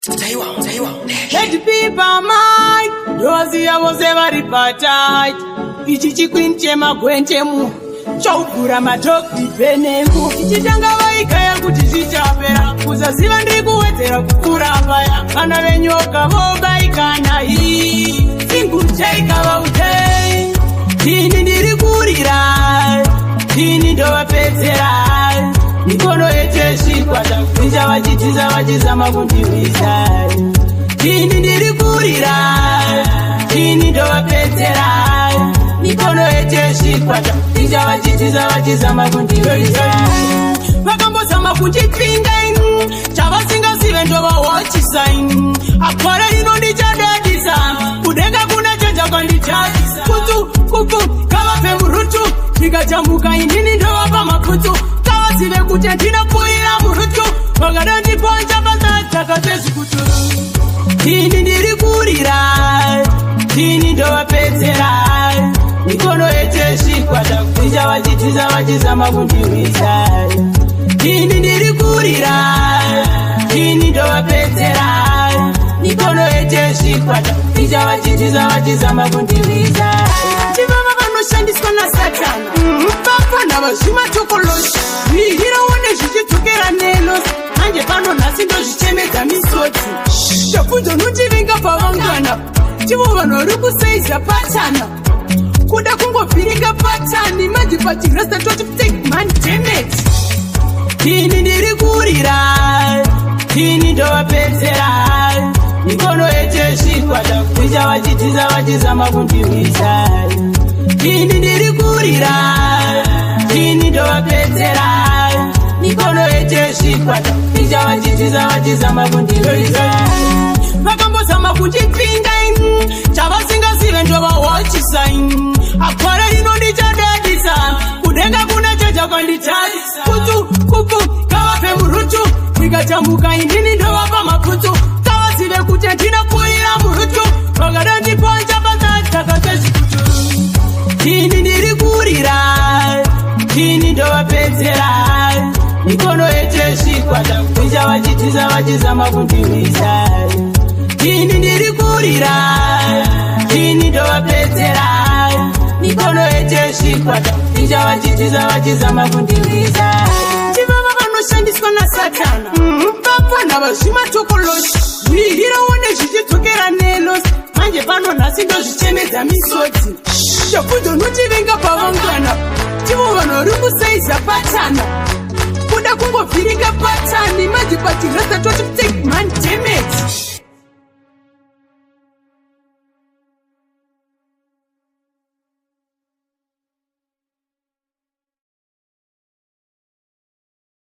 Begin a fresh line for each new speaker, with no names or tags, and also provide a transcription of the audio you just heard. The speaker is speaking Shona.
Let people mind dozi yavo sevari patai ichi chikwini chemagwenchemu chaukura matopi penengu ichitanga vaikaya kuti zvichapera kusaziva ndiri kuwedzera kukurambaya vana venyoka vobaikana ii singu chaikava utei ini ndiri kurira ini ndovapedzera mikono yetu yesvikwata kuinja vachitiza vachizama kundiwisa ini ndiri kurira ini ndovapedzera mikono yetu yesvikwata kuinja vachitiza vachizama kundiwisa vakambozama kunchipinga chavasingazive ndovawachisa akora rino ndichadadisa kudenga kuna chachakandichadisa kutu kavapemburutu ndikachambuka inini ndovapa maputu kavazive kuti ndinopfuira murutu vakadandiponja pasatakatsezvikutu ini ndiri kurira ini ndovapedzera mikono yetu yesvikwata kuinja vachitiza vachizama kundiwisa ini ndiri kurira ini ndovapedzera mikono yetu yesvikwata kuinja vachitiza vachizama kundiwisa chivava vanoshandiswa nasatana vafana vazvimatokoloshi vihiraone zvichidzokera nelosi manje pano nhasi ndozvichemedza misodzi tobvunzo notivinga pavangana tivo vanhu vari kusaiza patana kuda kungovhiringa patani manje pachirasta toti take man damet ini ndiri kurira ini ndovapedzera mikono yetu yesvikwata kuinja vachitiza vachizama kundiwisa ini ndiri kurira ini ndovapedzera mikono yetu yesvikwata kuinja vachitiza vachizama kundiwisa vakambozama kunchipinga chavasingazive ndovawachisa akora rino ndichadadisa kudenga kuna chachakanditarisa kutu kavapemburutu ndikachambuka inini ndovapa maputu kavazive kuti ndinopfuira murutu vakadandiponja pasatakatsezvikutu ini ndiri kurira ini ndovapedzera mikono yetu yesvikwata kuinja vachitiza vachizama kundiwisa ini ndiri kurira ini ndovapedzera mikono yetu yesvikwata kuinja vachitiza vachizama kundiwisa chivava vanoshandiswa nasatana vafana vazvimatokoloshi vihiraone zvichidzokera nelosi manje pano nhasi ndozvichemedza misodzi tobvunzo notivenga pavangana tivo vanhu vari kusaiza patana kuda kungovhiringa patani manje pachirasta toti take man damet